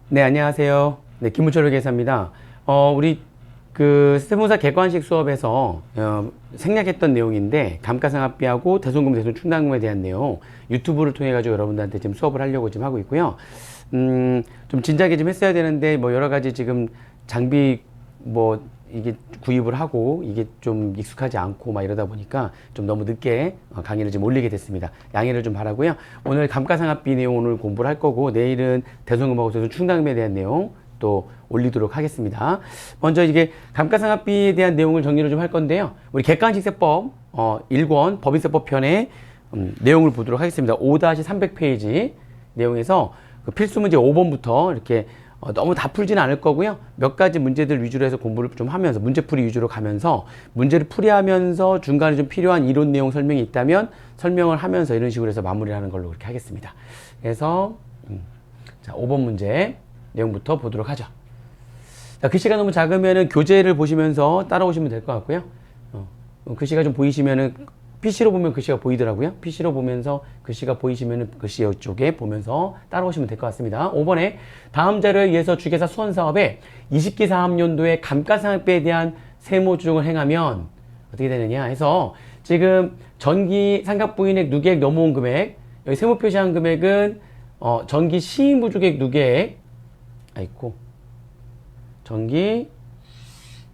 네, 안녕하세요. 네, 김문철 회계사입니다. 우리 그 세무사 객관식 수업에서 생략했던 내용인데 감가상각비하고 대손금, 대손충당금에 대한 내용 유튜브를 통해 가지고 여러분들한테 지금 수업을 하려고 지금 하고 있고요. 좀 진작에 좀 했어야 되는데 뭐 여러 가지 지금 장비 뭐 이게 구입을 하고 이게 좀 익숙하지 않고 막 이러다 보니까 좀 너무 늦게 강의를 좀 올리게 됐습니다. 양해를 좀 바라고요. 오늘 감가상각비 내용 오늘 공부를 할 거고 내일은 대손금하고 대손충당금에 대한 내용 또 올리도록 하겠습니다. 먼저 이게 감가상각비에 대한 내용을 정리를 좀 할 건데요. 우리 객관식세법 1권 법인세법 편의 내용을 보도록 하겠습니다. 5-300페이지 내용에서 그 필수 문제 5번부터 이렇게 너무 다 풀지는 않을 거고요. 몇 가지 문제들 위주로 해서 공부를 좀 하면서 문제풀이 위주로 가면서 문제를 풀이하면서 중간에 좀 필요한 이론 내용 설명이 있다면 설명을 하면서 이런 식으로 해서 마무리를 하는 걸로 그렇게 하겠습니다. 그래서 자, 5번 문제 내용부터 보도록 하죠. 자, 글씨가 너무 작으면은 교재를 보시면서 따라오시면 될 것 같고요. 글씨가 좀 보이시면은 PC로 보면 글씨가 보이더라고요. PC로 보면서 글씨가 보이시면은 글씨 이쪽에 보면서 따라오시면 될 것 같습니다. 5번에 다음 자료에 의해서 주계사 수원사업에 20기 사업연도에 감가상각비에 대한 세무 조정을 행하면 어떻게 되느냐 해서 지금 전기 상각부인액 누계액 넘어온 금액, 여기 세무 표시한 금액은 전기 시인부주객 누계액 전기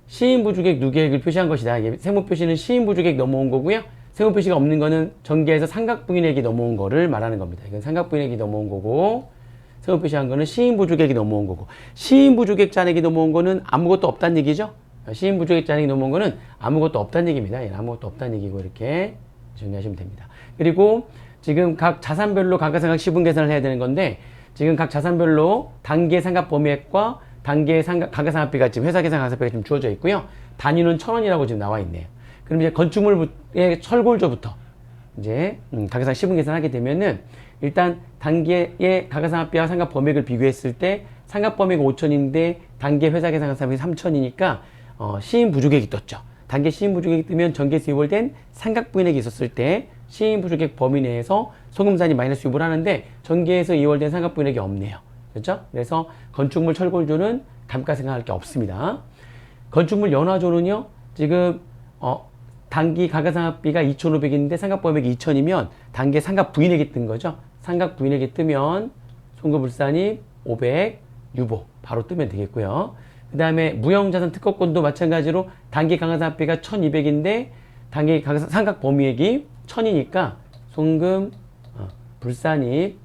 시인부주객 누계액을 표시한 것이다. 세무 표시는 시인부주객 넘어온 거고요. 세무 표시가 없는 거는 전기에서 삼각부인액이 넘어온 거를 말하는 겁니다. 이건 삼각부인액이 넘어온 거고, 세무 표시한 거는 시인부주객이 넘어온 거고, 시인부주객 잔액이 넘어온 거는 아무것도 없다는 얘기죠. 시인부주객 잔액이 넘어온 거는 아무것도 없다는 얘기입니다. 얘는 아무것도 없다는 얘기고 이렇게 정리하시면 됩니다. 그리고 지금 각 자산별로 감가상각 시분 계산을 해야 되는 건데, 지금 각 자산별로 단계 상각 범위액과 단계 감가상각비가 지금 회사 계산 감가상각비가 지금 주어져 있고요. 단위는 1,000원이라고 지금 나와 있네요. 그럼 이제 건축물의 철골조부터 이제 감가상각 시분 계산하게 되면은 일단 단계의 감가상각비와 상각 범액을 비교했을 때 상각 범액 5천인데 단계 회사 계산 감가상각비 3천이니까 시인 부주객이 떴죠. 단계 시인 부주객이 뜨면 전개에서 유발된 상각 부인액이 있었을 때 시인 부주객 범위 내에서 소금산이 마이너스 유보를 하는데 전개에서 이월된 상각 부인액이 없네요. 그렇죠? 그래서 건축물 철골조는 감가상각할 게 없습니다. 건축물 연화조는요. 지금 단기 감가상각비가 2,500인데 상각 범액이 2,000이면 단계 상각 부인액이 뜬 거죠. 상각 부인액이 뜨면 송금불산입 500 유보 바로 뜨면 되겠고요. 그 다음에 무형자산 특허권도 마찬가지로 단기 감가상각비가 1,200인데 단기 상각 범위액이 1,000이니까 송금 불산입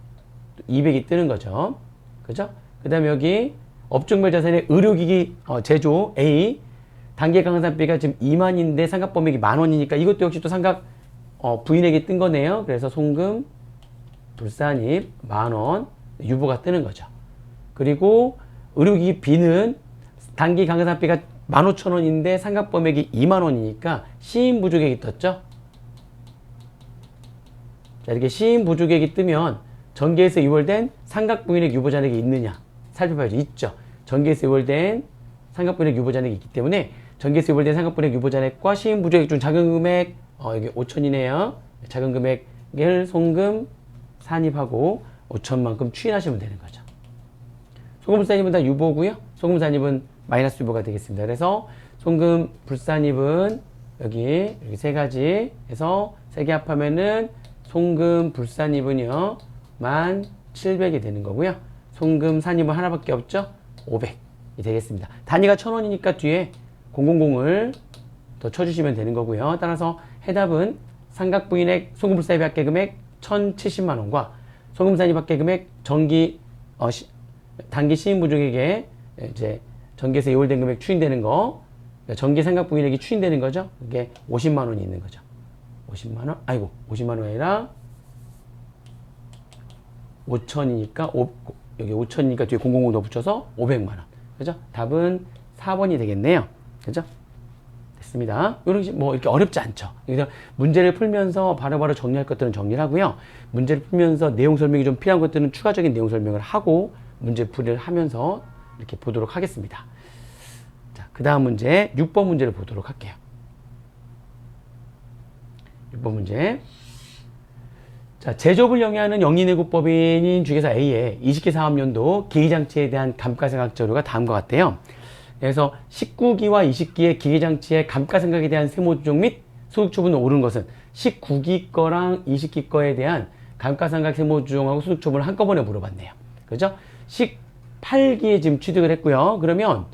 200이 뜨는 거죠. 그죠? 그 다음에 여기 업종별 자산의 의료기기 제조 A 단계 감가상각비가 지금 2만인데 상각 범액이 10,000원이니까 이것도 역시 또 상각 부인액이 뜬 거네요. 그래서 송금 불산입 10,000원 유보가 뜨는 거죠. 그리고 의료기기 B는 단기 감가상각비가 15,000원인데 상각 범액이 20,000원이니까 시인 부주객이 떴죠. 자, 이렇게 시인 부주객이 뜨면 전개에서 이월된 상각 부인액 유보 잔액이 있느냐 살펴봐야죠. 있죠. 전개에서 이월된 상각 부인액 유보 잔액이 있기 때문에 전개에서 이월된 상각 부인액 유보 잔액과 시인 부주객 중 작은 금액 여기 5천이네요. 작은 금액을 송금 산입하고 5천만큼 추인하시면 되는 거죠. 송금 불산입은 다 유보고요. 송금 산입은 마이너스 유보가 되겠습니다. 그래서 송금 불산입은 여기 세 가지 해서 세 개 합하면은 송금 불산입은요 1,700이 되는 거고요. 송금 산입은 하나밖에 없죠. 500이 되겠습니다. 단위가 1,000원이니까 뒤에 000을 더 쳐주시면 되는 거고요. 따라서 해답은 상각 부인액 송금 불산입 합계 금액 1,070만 원과 송금 산입 합계 금액 단기 시인 부족에게 이제 전기에서 이월된 금액 추인되는 거, 전기 상각 부인액이 추인되는 거죠. 그게 50만 원이 있는 거죠. 50만 원? 아이고, 50만 원이 아니라 5천이니까 여기 5천이니까 뒤에 000 더 붙여서 500만 원. 그죠? 답은 4번이 되겠네요. 그죠? 됐습니다. 이런 뭐 이렇게 어렵지 않죠. 그래서 문제를 풀면서 바로바로 정리할 것들은 정리를 하고요. 문제를 풀면서 내용 설명이 좀 필요한 것들은 추가적인 내용 설명을 하고 문제 풀이를 하면서 이렇게 보도록 하겠습니다. 자, 그 다음 문제 6번 문제를 보도록 할게요. 6번 문제. 자, 제조업을 영위하는 영리내구법인인 주계사 A의 20기 사업연도 기기장치에 대한 감가상각자료가 다음과 같대요. 그래서 19기와 20기의 기기장치의 감가상각에 대한 세무조정 및 소득처분을 오른 것은 19기 거랑 20기 거에 대한 감가상각 세무조정하고 소득처분을 한꺼번에 물어봤네요. 그죠? 18기에 지금 취득을 했고요. 그러면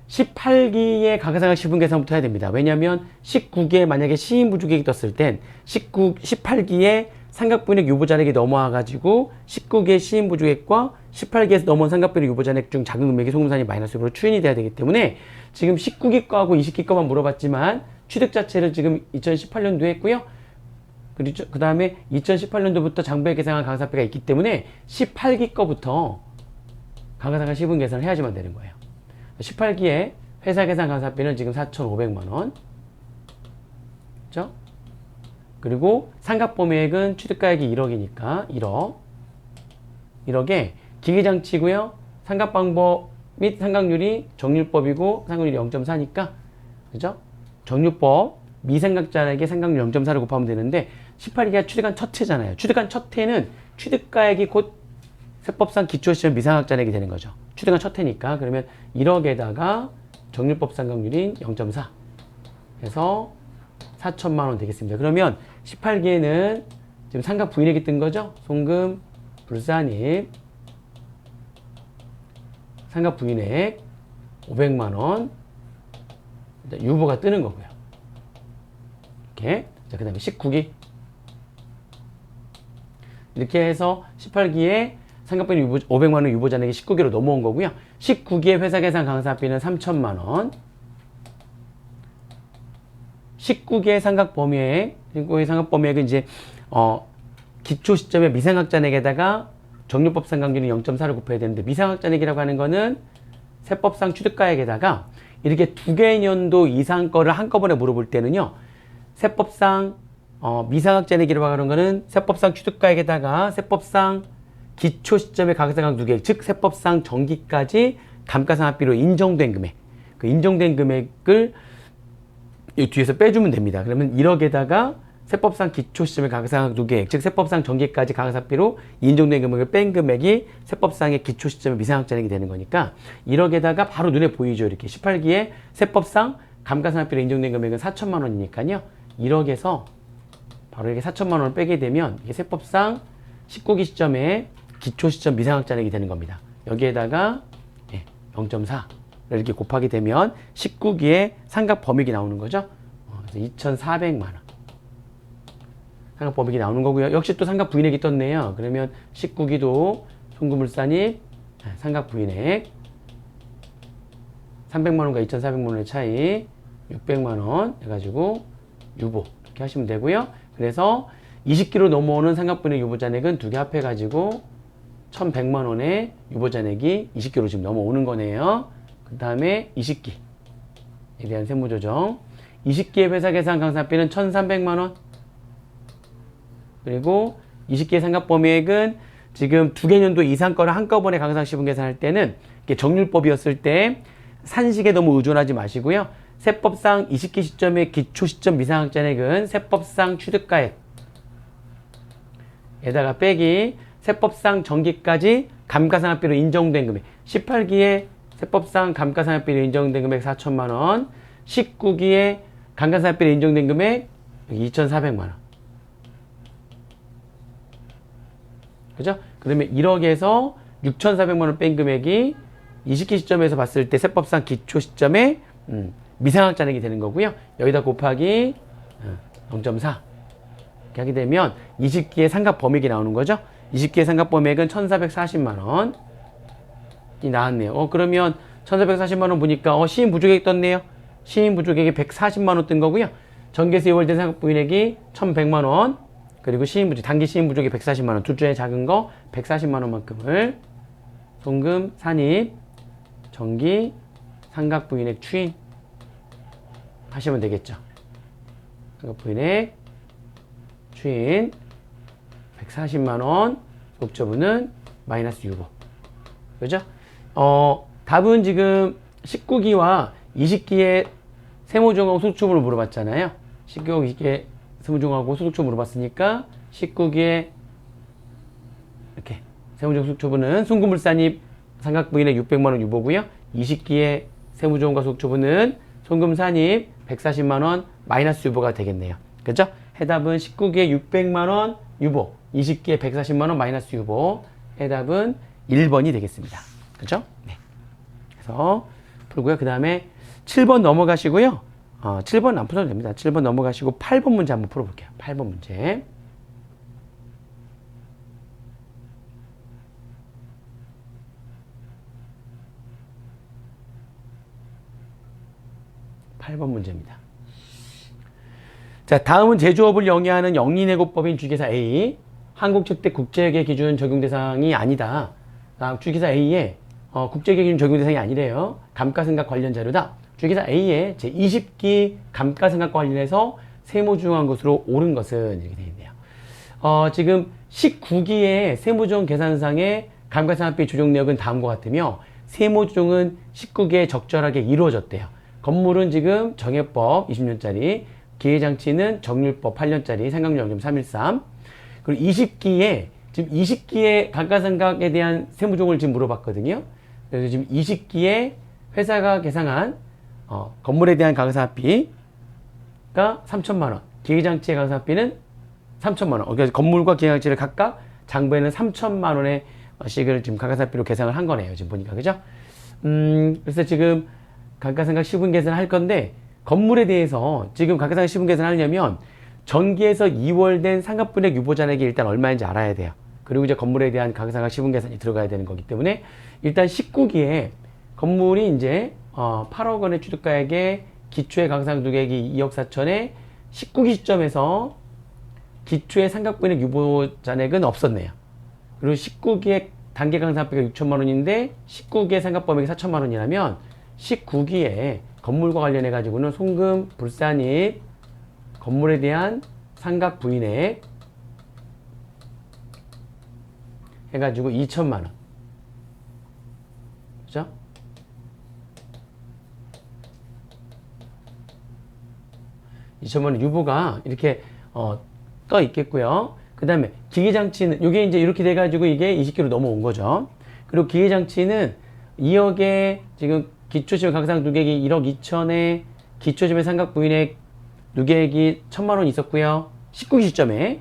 18기의 감가상각 시분계산부터 해야 됩니다. 왜냐하면 19기에 만약에 시인부주객이 떴을 땐 18기에 삼각부인액 유보잔액이 넘어와가지고 19기의 시인부주객과 18기에서 넘어온 삼각부인액 유보잔액 중 작은 금액이 소금산이 마이너스로 추인이 돼야 되기 때문에 지금 19기 거하고 20기 거만 물어봤지만 취득 자체를 지금 2018년도에 했고요. 그리고 그 다음에 2018년도부터 장부에 계상한 강사비가 있기 때문에 18기 거부터 감가상각 시분 계산을 해야지만 되는 거예요. 18기에 회사 계산 강사비는 지금 4,500만원. 그죠? 그리고 상각범위액은 취득가액이 1억이니까 1억. 1억에 기계장치고요. 상각방법 및 상각률이 정률법이고 상각률이 0.4니까 그죠? 정률법 미상각자에게 상각률 0.4를 곱하면 되는데 18기가 취득한 첫 해잖아요. 취득한 첫 해는 취득가액이 곧 세법상 기초시점 미상각자액이 되는 거죠. 취득한 첫 해니까. 그러면 1억에다가 정률법 상각률인 0.4 해서 4천만 원 되겠습니다. 그러면 18기에는 지금 상각 부인액이 뜬 거죠. 송금, 불산입, 상각 부인액 500만 원 유보가 뜨는 거고요. 이렇게. 자, 그 다음에 19기 이렇게 해서 18기에 상각부인액 유보, 500만 원 유보잔액이 19기로 넘어온 거고요. 19기에 회사계산 강사비는 3천만 원. 19기의 상각범위액, 그리고 이 상각범위액은 이제 기초 시점에 미상각잔액에다가 정률법 상각률이 0.4를 곱해야 되는데 미상각잔액이라고 하는 거는 세법상 취득가액에다가 이렇게 두 개년도 이상 거를 한꺼번에 물어볼 때는요. 세법상 미상각잔액이라고 하는 거는 세법상 취득가액에다가 세법상 기초 시점의 가격상각 누계액, 즉 세법상 정기까지 감가상각비로 인정된 금액, 그 인정된 금액을 이 뒤에서 빼주면 됩니다. 그러면 1억에다가 세법상 기초 시점의 가격상각 누계액, 즉 세법상 정기까지 가격상각비로 인정된 금액을 뺀 금액이 세법상의 기초 시점의 미상각잔액이 되는 거니까 1억에다가 바로 눈에 보이죠. 이렇게 18기에 세법상 감가상각비로 인정된 금액은 4천만 원이니까요. 1억에서 바로 이렇게 4천만 원을 빼게 되면 이게 세법상 19기 시점에 기초 시점 미상각잔액이 되는 겁니다. 여기에다가 0.4를 이렇게 곱하게 되면 19기에 상각 범위액이 나오는 거죠. 그래서 2,400만 원. 상각 범위액이 나오는 거고요. 역시 또 상각 부인액이 떴네요. 그러면 19기도 송금물산입 상각 부인액 300만 원과 2,400만 원의 차이 600만 원 해가지고 유보 이렇게 하시면 되고요. 그래서 20기로 넘어오는 상각 부인액 유보잔액은 두 개 합해가지고 1,100만 원의 유보잔액이 20기로 지금 넘어오는 거네요. 그 다음에 20기에 대한 세무조정. 20기의 회사계산 강사비는 1,300만 원. 그리고 20기의 상각범위액은 지금 두 개년도 이상 거를 한꺼번에 강상시분 계산할 때는 이게 정률법이었을 때 산식에 너무 의존하지 마시고요. 세법상 20기 시점의 기초 시점 미상각잔액은 세법상 취득가액 에다가 빼기 세법상 정기까지 감가상각비로 인정된 금액 18기에 세법상 감가상각비로 인정된 금액 4천만 원 19기에 감가상각비로 인정된 금액 2,400만 원 그죠? 그러면 1억에서 6,400만 원 뺀 금액이 20기 시점에서 봤을 때 세법상 기초 시점에 미상각잔액이 되는 거고요. 여기다 곱하기 0.4 이렇게 하게 되면 20기의 상각 범위액이 나오는 거죠. 20기의 상각 범위액은 1,440만 원이 나왔네요. 그러면 1,440만 원 보니까 시인 부족액 떴네요. 시인 부족액이 140만 원 뜬 거고요. 전개세 2월 된 상각 부인액이 1,100만 원 그리고 시인 부족 단기 시인 부족이 140만 원 둘 중에 작은 거 140만 원만큼을 송금, 산입, 정기, 상각 부인액 추인 하시면 되겠죠. 상각 부인액 추인 140만 원 목적분은 마이너스 유보. 그죠? 답은 지금 19기와 20기의 세무조정하고 소득처분을 물어봤잖아요. 19기와 20기의 세무조정하고 소득처분 물어봤으니까 19기의 이렇게 세무조정 소득초분은 송금물산입 상각부인액 600만원 유보고요. 20기의 세무조정과 소득초분은 송금산입 140만원 마이너스 유보가 되겠네요. 그죠? 해답은 19기의 600만원 유보, 20기의 140만원 마이너스 유보. 해답은 1번이 되겠습니다. 그죠? 네. 그래서 풀고요. 그 다음에 7번 넘어가시고요. 7번 안 풀어도 됩니다. 7번 넘어가시고 8번 문제 한번 풀어볼게요. 8번 문제. (8번) 문제입니다. 자, 다음은 제조업을 영위하는 영리내고법인 주계사 A. 한국 측대 국제계 기준 적용 대상이 아니다. 주계사 A의 국제계 기준 적용 대상이 아니래요. 감가상각 관련 자료다. 주계사 A의 제20기 감가상각과 관련해서 세무조정한 것으로 옳은 것은 이렇게 되어 있네요. 지금 19기의 세무조정 계산상의 감가상각비 조정 내역은 다음과 같으며 세무조정은 19기에 적절하게 이루어졌대요. 건물은 지금 정해법 20년짜리, 기회장치는 정률법 8년짜리, 상각률 0.313. 그리고 20기에 지금 20기의 감가상각에 대한 세무조정을 지금 물어봤거든요. 그래서 지금 20기에 회사가 계상한 건물에 대한 감가상각비가 3천만 원, 기회장치의 감가상각비는 3천만 원. 그래서 건물과 기회장치를 각각 장부에는 3천만 원의 씩을 지금 감가상각비로 계상을 한 거네요. 지금 보니까 그죠? 그래서 지금 감가상각 시분 계산을 할 건데 건물에 대해서 지금 감가상각 시분 계산을 하려면 전기에서 이월된 상각분액 유보잔액이 일단 얼마인지 알아야 돼요. 그리고 이제 건물에 대한 감가상각 시분 계산이 들어가야 되는 거기 때문에 일단 19기에 건물이 이제 8억 원의 취득가액에 기초의 감가상각 누계액이 2억 4천에 19기 시점에서 기초의 상각분액 유보잔액은 없었네요. 그리고 19기의 단계 감가상각비가 6천만 원인데 19기의 상각범액이 4천만 원이라면 19기에 건물과 관련해 가지고는 송금, 불산입, 건물에 대한 상각 부인액 해가지고 2천만 원. 그죠? (2천만 원) 유보가 이렇게 떠 있겠고요. 그 다음에 기계장치는 이게 이제 이렇게 돼 가지고 이게 20기로 넘어온 거죠. 그리고 기계장치는 2억에 지금 기초지원 감가상각 누계액이 1억 2천에 기초지원 상각 부인액 누계액이 1천만 원 있었고요. 19기 시점에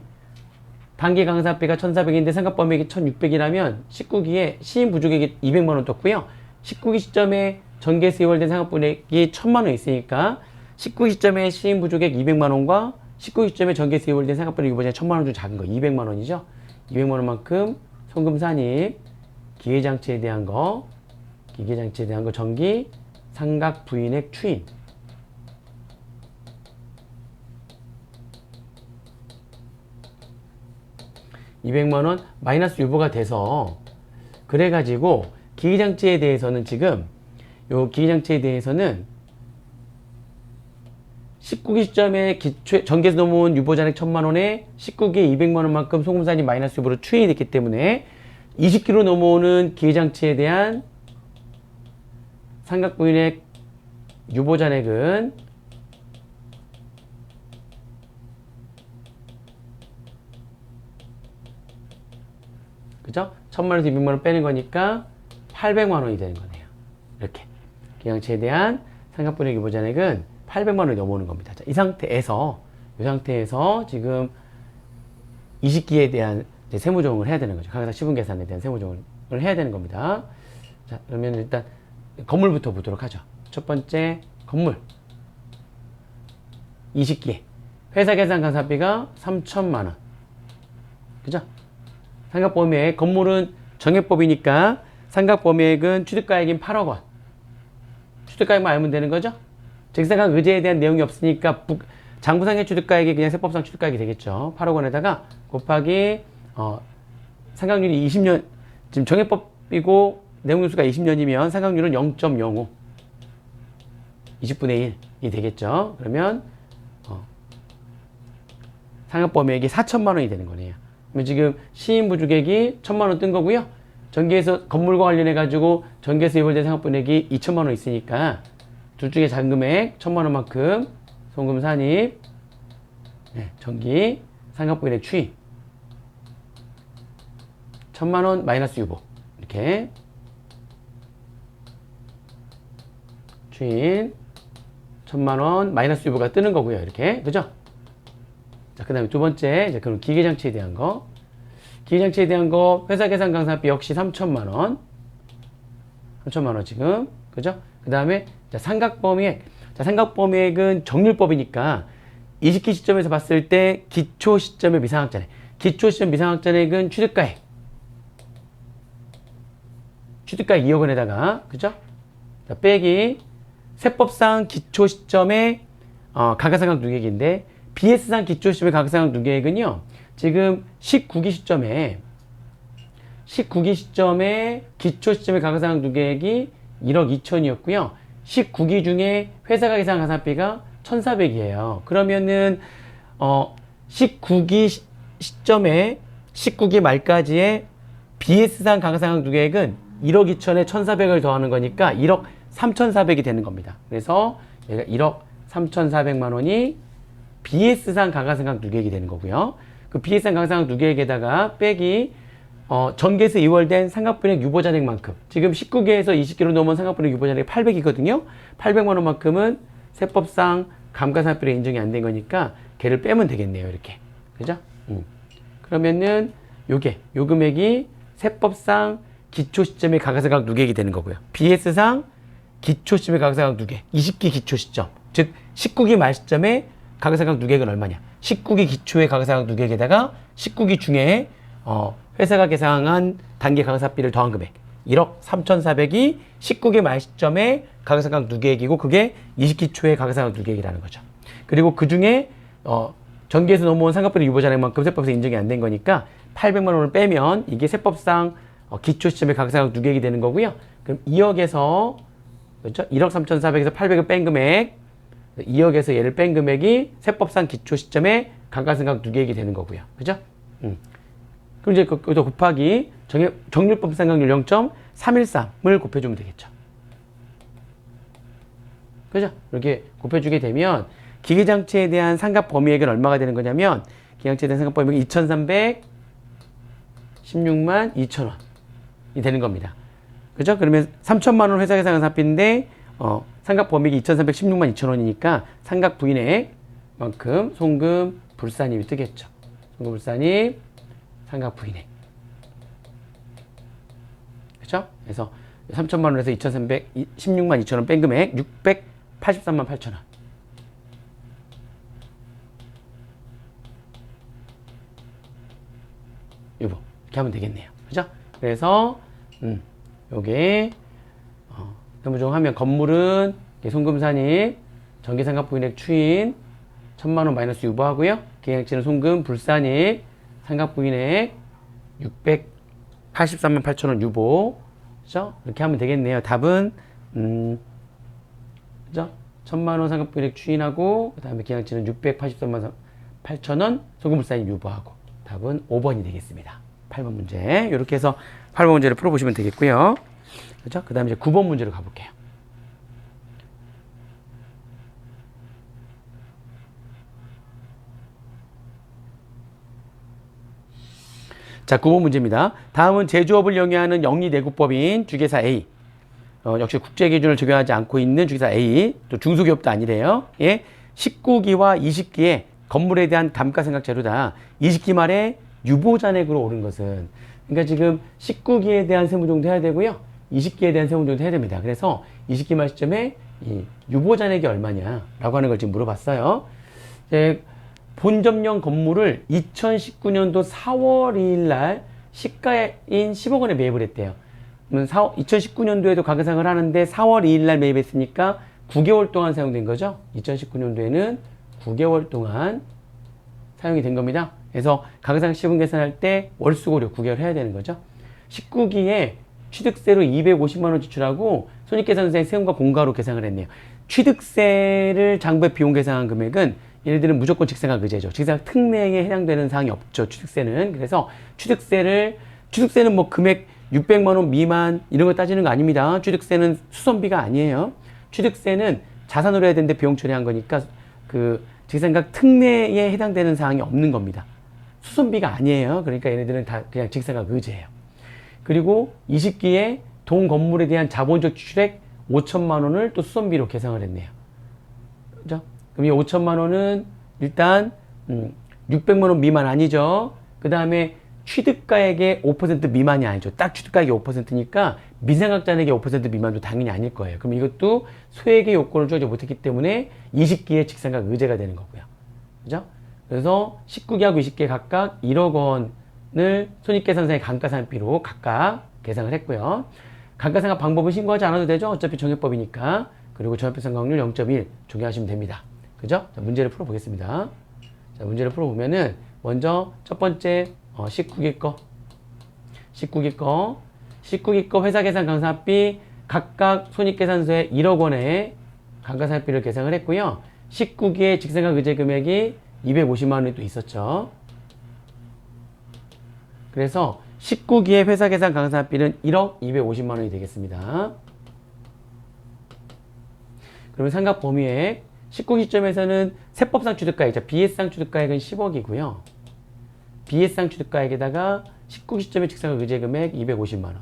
단기 감가상각비가 1,400인데 상각범액이 1,600이라면 19기에 시인 부족액이 200만 원 떴고요. 19기 시점에 전개에서 이월된 상각분액이 1,000만 원 있으니까 19기 시점에 시인 부족액 200만 원과 19기 시점에 전개에서 이월된 상각분액 유보자액 1,000만 원 중 작은 거 200만 원이죠. 200만 원만큼 송금 산입, 기계장치에 대한 거, 전기, 상각 부인액 추인. (200만 원) 마이너스 유보가 돼서 그래가지고 기계장치에 대해서는 지금 요 기계장치에 대해서는 19기 시점에 전개에서 넘어온 유보잔액 1,000만 원에 19기에 200만 원만큼 송금산이 마이너스 유보로 추인이 됐기 때문에 20기로 넘어오는 기계장치에 대한 상각부인액 유보잔액은 그죠? 1,000만 원에서 200만 원 빼는 거니까 800만 원이 되는 거네요. 이렇게 기계장치에 대한 상각부인액 유보잔액은 800만 원이 넘어오는 겁니다. 자, 이 상태에서 지금 20기에 대한 이제 세무조정을 해야 되는 거죠. 감가상각 시분 계산에 대한 세무조정을 해야 되는 겁니다. 자, 그러면 일단 건물부터 보도록 하죠. 첫 번째 건물 20기 회사 계산 감가상각비가 3천만 원. 그죠? 상각범위액 건물은 정액법이니까 상각범위액은 취득가액인 8억 원. 취득가액만 알면 되는 거죠? 적시상각 의제에 대한 내용이 없으니까 장부상의 취득가액이 그냥 세법상 취득가액이 되겠죠. 8억 원에다가 곱하기 상각률이 20년 지금 정액법이고 내용률수가 20년이면 상각률은 0.05 20분의 1이 되겠죠. 그러면 상각범위액이 4천만 원이 되는 거네요. 그러면 지금 시인부족액이 1,000만 원 뜬 거고요. 전기에서 건물과 관련해 가지고 전기에서 이월된 상각분액이 2천만 원 있으니까 둘 중에 작은 금액 1,000만 원만큼 송금 산입, 전기 상각분액 추인 천만 원 마이너스 유보. 이렇게. 추인. 천만 원 마이너스 유보가 뜨는 거고요. 이렇게. 그죠? 자, 그 다음에 두 번째, 이제 그럼 기계장치에 대한 거. 기계장치에 대한 거, 회사 계산 강사비 역시 3천만 원. 3천만 원 지금. 그죠? 그 다음에, 삼각범위액. 자, 삼각범위액은 정률법이니까 20기 시점에서 봤을 때 기초 시점의 미상학자액. 기초 시점 미상학자액은 취득가액. 취득가액 2억 원에다가, 그죠? 자, 빼기 세법상 기초 시점의 가가상각 누계액인데 BS상 기초 시점의 가가상각 누계액은요. 지금 19기 시점에 기초 시점의 가가상각 누계액이 1억 2천이었고요. 19기 중에 회사가 계산 가산비가 1,400이에요. 그러면은 19기 시점에 19기 말까지의 BS상 가가상각 누계액은 1억 2천에 1,400을 더하는 거니까 1억 3,400이 되는 겁니다. 그래서 얘가 1억 3,400만 원이 BS상 가가상각 누계액이 되는 거고요. 그 BS상 가가상각 누계액에다가 빼기 전개에서 이월된 상각분액 유보잔액만큼, 지금 19개에서 20개로 넘은 상각분액 유보잔액이 800이거든요. 800만 원만큼은 세법상 감가상각비례 인정이 안 된 거니까 걔를 빼면 되겠네요. 이렇게. 그죠? 그러면은 요 금액이 세법상 기초 시점의 가가상각 누계액이 되는 거고요. BS상 기초 시점의 가가상각 누계액, 20기 기초 시점, 즉 19기 말 시점에 가가상각 누계액은 얼마냐? 19기 기초의 가가상각 누계액에다가 19기 중에 회사가 계상한 단기 가가상각비를 더한 금액 1억 3,400이 19기 말 시점에 가가상각 누계액이고 그게 20기 초의 가가상각 누계액이라는 거죠. 그리고 그 중에 전기에서 넘어온 상각비례 유보잔액만큼 세법에서 인정이 안 된 거니까 800만 원을 빼면 이게 세법상 기초 시점의 가가상각 누계액이 되는 거고요. 그럼 2억에서 그렇죠? 1억 3,400에서 800을 뺀 금액 2억에서 얘를 뺀 금액이 세법상 기초 시점의 가가상각 누계액이 되는 거고요. 그죠? 그럼 이제 거기다 곱하기 정률법 상각률 0.313을 곱해주면 되겠죠. 그죠? 이렇게 곱해주게 되면 기계장치에 대한 상각 범위액은 얼마가 되는 거냐면 기계장치에 대한 상각 범위액은 2,316만 2천 원이 되는 겁니다. 그죠? 그러면 3천만 원 회사 계산 가산비인데 상각 범위액이 2,316만 2천 원이니까 상각 부인액만큼 송금 불산입이 뜨겠죠. 송금 불산입 상각 부인액. 그죠? 그래서 3천만 원에서 2,316만 2천 원 뺀 금액 683만 8천 원. 유보. 이렇게 하면 되겠네요. 그죠? 그래서 요게 세무조정하면 건물은 송금산입, 전기상각 부인액 추인 1,000만 원 마이너스 유보하고요. 기계장치는 송금 불산입, 상각 부인액 683만 8천 원 유보. 그죠? 이렇게 하면 되겠네요. 답은 그죠? 1,000만 원 상각 부인액 추인하고 그다음에 기계장치는 683만 8천 원 송금 불산입 유보하고 답은 5번이 되겠습니다. 8번 문제. 이렇게 해서 8번 문제를 풀어보시면 되겠고요. 그죠? 그 다음에 이제 9번 문제로 가볼게요. 자, 9번 문제입니다. 다음은 제조업을 영위하는 영리내국법인 주계사 A. 역시 국제기준을 적용하지 않고 있는 주계사 A. 또 중소기업도 아니래요. 예. 19기와 20기에 건물에 대한 감가상각 재료다. 20기 말에 유보잔액으로 오른 것은. 그러니까 지금 19기에 대한 세무조정도 해야 되고요. 20기에 대한 세무조정도 해야 됩니다. 그래서 20기 말 시점에 이 유보잔액이 얼마냐라고 하는 걸 지금 물어봤어요. 이제 본점용 건물을 2019년도 4월 2일 날 시가인 10억 원에 매입을 했대요. 2019년도에도 가계상을 하는데 4월 2일 날 매입했으니까 9개월 동안 사용된 거죠. 2019년도에는 9개월 동안 사용이 된 겁니다. 그래서 가계상 시분 계산할 때 월수고료 9개월 해야 되는 거죠. 19기에 취득세로 250만 원 지출하고 손익계산서에 세금과 공과로 계산을 했네요. 취득세를 장부에 비용 계산한 금액은 얘네들은 무조건 직상각 의제죠. 직상각 특례에 해당되는 사항이 없죠. 취득세는. 그래서 취득세는 뭐 금액 600만 원 미만 이런 거 따지는 거 아닙니다. 취득세는 수선비가 아니에요. 취득세는 자산으로 해야 되는데 비용 처리한 거니까 그 직상각 특례에 해당되는 사항이 없는 겁니다. 수선비가 아니에요. 그러니까 얘네들은 다 그냥 직상각 의제예요. 그리고 20기에 동 건물에 대한 자본적 지출액 5천만 원을 또 수선비로 계상을 했네요. 그죠? 그럼 이 5천만 원은 일단 600만 원 미만 아니죠. 그 다음에 취득가액의 5% 미만이 아니죠. 딱 취득가액이 5%니까 미생각자에게 5% 미만도 당연히 아닐 거예요. 그럼 이것도 소액의 요건을 주어지 못했기 때문에 20기의 직상각 의제가 되는 거고요. 그죠? 그래서 19기하고 20기 각각 1억 원을 손익계산서의 감가상각비로 각각 계상을 했고요. 감가상각 방법은 신고하지 않아도 되죠. 어차피 정액법이니까. 그리고 종합배상각률 0.1 적용하시면 됩니다. 그죠? 자, 문제를 풀어보겠습니다. 자, 문제를 풀어보면은 먼저 첫 번째 19기 거 19기 거 회사계산 감사비 각각 손익계산서에 1억 원의 감가상각비를 계상을 했고요. 19기의 직상각 의제 금액이 250만 원이 또 있었죠. 그래서 19기의 회사계산 감가상각비는 1억 250만 원이 되겠습니다. 그러면 상각 범위액 19기 시점에서는 세법상 취득가액, BS상 취득가액은 10억이고요. BS상 취득가액에다가 19기 시점의 직상각 의제 금액 250만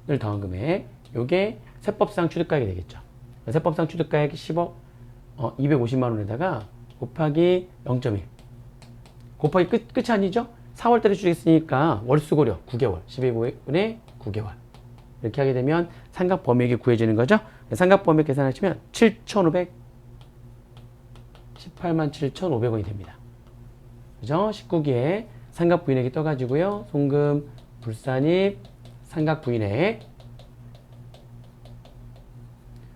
원을 더한 금액, 요게 세법상 취득가액이 되겠죠. 세법상 취득가액 10억 250만 원에다가 곱하기 0.1 곱하기 끝이 아니죠? 4월달에 취득했으니까 월수고료 9개월 12분의 9개월 이렇게 하게 되면 상각 범위액이 구해지는 거죠. 상각 범위액 계산하시면 18만 7,500원이 됩니다. 그죠? 19기에 상각 부인액이 떠가지고요. 송금, 불산입, 상각 부인액.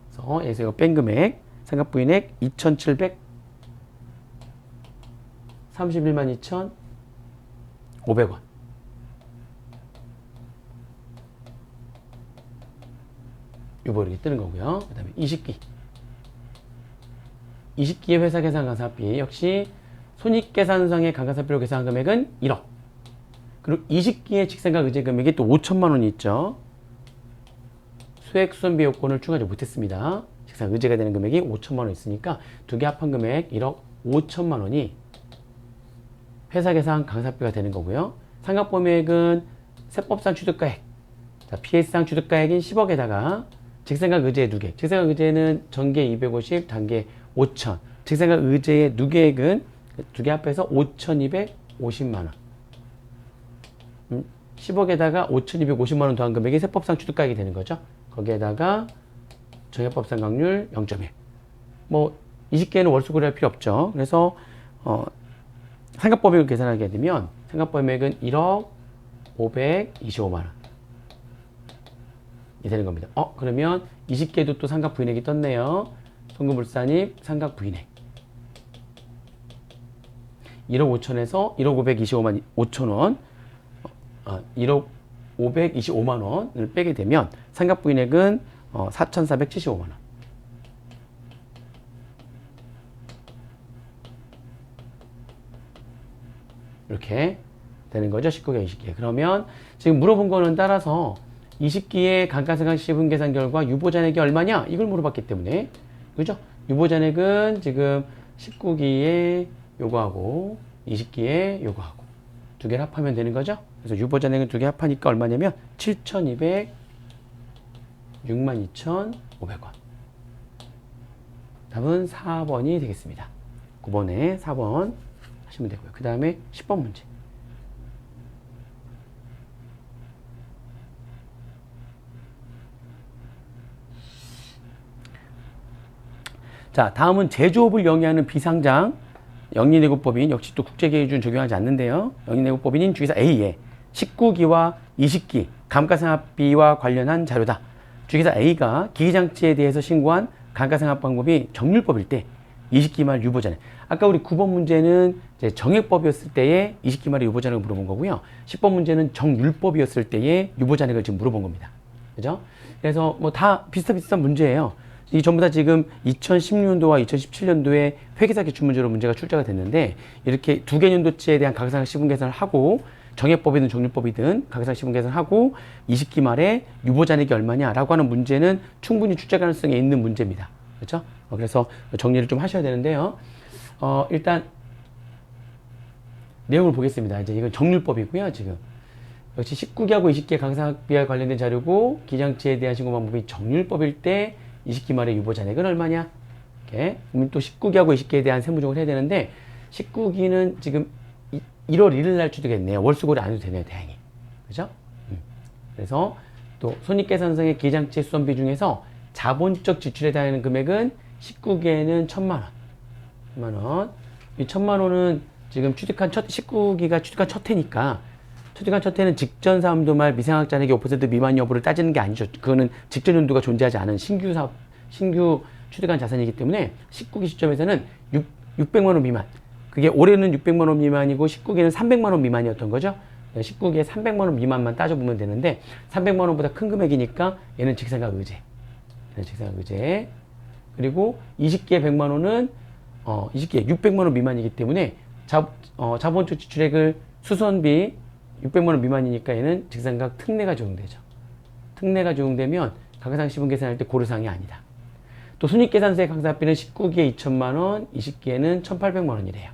그래서 여기서 이거 뺀 금액, 상각 부인액 2,731만 2,500원. 요거 이렇게 뜨는 거고요. 그 다음에 20기의 회사계산감사비 역시 손익계산상의 감가상각비로 계산한 금액은 1억. 그리고 20기의 직상각 의제 금액이 또 5천만 원이 있죠. 소액수선비 요건을 추가하지 못했습니다. 직상각 의제가 되는 금액이 5천만 원 있으니까 두 개 합한 금액 1억 5천만 원이 회사계산 감가상각비가 되는 거고요. 상각범위액은 세법상 취득가액, PS상 취득가액인 10억에다가 직상각 의제의 누계액, 직상각 의제는 전계 250, 단계 5천, 직상각 의제의 누계액은 두 개 합해서 5,250만 원. 10억에다가 5,250만 원 더한 금액이 세법상 취득가액이 되는 거죠. 거기에다가 정액법상 각률 0.1. 뭐 20개는 월수고를 할 필요 없죠. 그래서 상각범위액을 계산하게 되면 상각범위액은 1억 525만 원. 이 되는 겁니다. 그러면 20개도 또 상각 부인액이 떴네요. 송금불산입 상각 부인액. 1억 5천에서 1억 525만 5천 원, 1억 525만 원을 빼게 되면 상각 부인액은 4,475만 원. 이렇게 되는 거죠. 19개, 20개. 그러면 지금 물어본 거는 따라서 20기의 감가상각 시분계산 결과 유보잔액이 얼마냐? 이걸 물어봤기 때문에 그죠? 유보잔액은 지금 19기에 요거하고 20기에 요거하고 두 개를 합하면 되는 거죠. 그래서 유보잔액은 두 개 합하니까 얼마냐면 7,200 62,500원. 답은 4번이 되겠습니다. 9번에 4번 하시면 되고요. 그 다음에 10번 문제. 자, 다음은 제조업을 영위하는 비상장 영리내고법인, 역시 또 국제기준 적용하지 않는데요. 영리내고법인인 주기사 A에 19기와 20기 감가상각비와 관련한 자료다. 주기사 A가 기기장치에 대해서 신고한 감가상각 방법이 정률법일 때 20기 말 유보잔액. 아까 우리 9번 문제는 이제 정액법이었을 때의 20기 말의 유보잔액을 물어본 거고요. 10번 문제는 정률법이었을 때의 유보잔액을 지금 물어본 겁니다. 그죠? 그래서 뭐 다 비슷한 문제예요. 이 전부 다 지금 2016년도와 2017년도에 회계사 기출문제로 문제가 출제가 됐는데, 이렇게 두 개년도치에 대한 감가상각 시분 계산을 하고 정액법이든 정률법이든 감가상각 시분 계산을 하고 20기 말에 유보잔액이 얼마냐라고 하는 문제는 충분히 출제 가능성이 있는 문제입니다. 그렇죠? 그래서 정리를 좀 하셔야 되는데요. 일단 내용을 보겠습니다. 이제 이건 정률법이고요. 지금 역시 19기하고 20기의 강사학비와 관련된 자료고 기장치에 대한 신고 방법이 정률법일 때 20기 말의 유보 잔액은 얼마냐? 이렇게. 그러면 또 19기하고 20기에 대한 세무조를 해야 되는데 19기는 지금 1월 1일 날 취득했네요. 월수고를 안 해도 되네요. 다행히. 그죠? 그래서 또 손익계산서의 기장치 수선비 중에서 자본적 지출에 달하는 금액은 19기에는 1,000만 원. 1,000만 원. 이 1,000만 원은 지금 19기가 취득한 첫 해니까 취득한 첫 해는 직전 사업도 말 미상학 잔액의 5% 미만 여부를 따지는 게 아니죠. 그거는 직전 연도가 존재하지 않은 신규 취득한 자산이기 때문에 19기 시점에서는 600만 원 미만. 그게 올해는 600만 원 미만이고 19기는 300만 원 미만이었던 거죠. 19기에 300만 원 미만만 따져보면 되는데 300만 원보다 큰 금액이니까 얘는 직상각 의제. 직상각 의제. 그리고 20기에 100만 원은 20기에 600만 원 미만이기 때문에 자본적 지출액을 수선비 600만 원 미만이니까 얘는 직상각 특례가 적용되죠. 특례가 적용되면 가가상시분 계산할 때 고려사항이 아니다. 또 손익계산서의 강사비는 19기에 2,000만 원, 20기에는 1,800만 원이래요.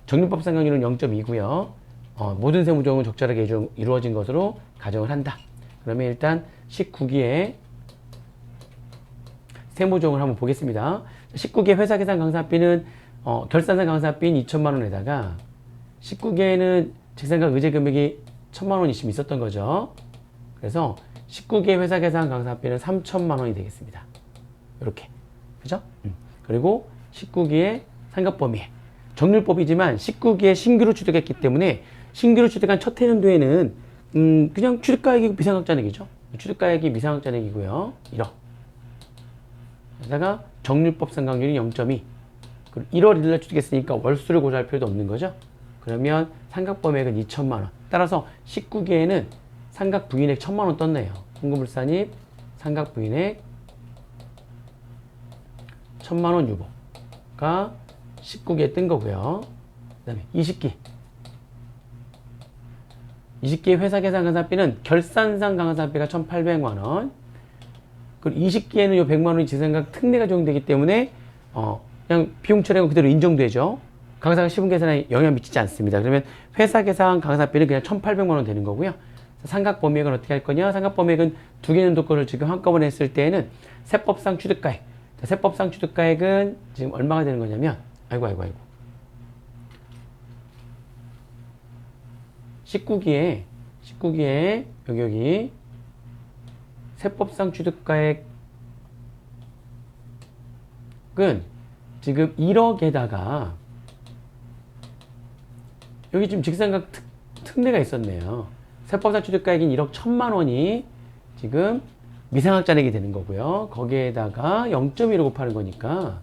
정률법 상각률은 0.2고요. 모든 세무조항은 적절하게 이루어진 것으로 가정을 한다. 그러면 일단 19기에 세무조항을 한번 보겠습니다. 19기의 회사계산 강사비는 결산상 강사비인 2,000만 원에다가 19기에는 직상각 의제 금액이 1,000만 원이 지금 있었던 거죠. 그래서 19기의 회사계산 강사비는 3,000만 원이 되겠습니다. 이렇게. 그죠? 그리고 19기의 상각범위에 정률법이지만 19기에 신규로 취득했기 때문에 신규로 취득한 첫 해년도에는 그냥 취득가액이 미상학잔액이죠. 취득가액이 미상학잔액이고요. 1억. 게다가 정률법 상각률이 0.2. 그리고 1월 1일 날 취득했으니까 월수를 고려할 필요도 없는 거죠. 그러면 상각범액은 2,000만 원. 따라서 19기에는 상각부인액 1,000만 원 떴네요. 홍금불산입 상각부인액 1,000만 원 유보가 19기에 뜬 거고요. 그 다음에 20기. 20기의 회사계산 강사비는 결산상 강사비가 1,800만 원. 그리고 20기에는 요 100만 원이 지상각 특례가 적용되기 때문에 그냥 비용 처리하고 그대로 인정되죠. 강사각 시분 계산에 영향 미치지 않습니다. 그러면 회사계산 강사비는 그냥 1,800만 원 되는 거고요. 상각범위액은 어떻게 할 거냐? 상각범위액은 두 개 년도 거를 지금 한꺼번에 했을 때에는 세법상 취득가액. 세법상 취득가액은 지금 얼마가 되는 거냐면 아이고 19기에 여기 세법상 취득가액은 지금 1억에다가 여기 지금 직상각 특례가 있었네요. 세법상 취득가액인 1억 1,000만 원이 지금 미상학잔액이 되는 거고요. 거기에다가 0.1을 곱하는 거니까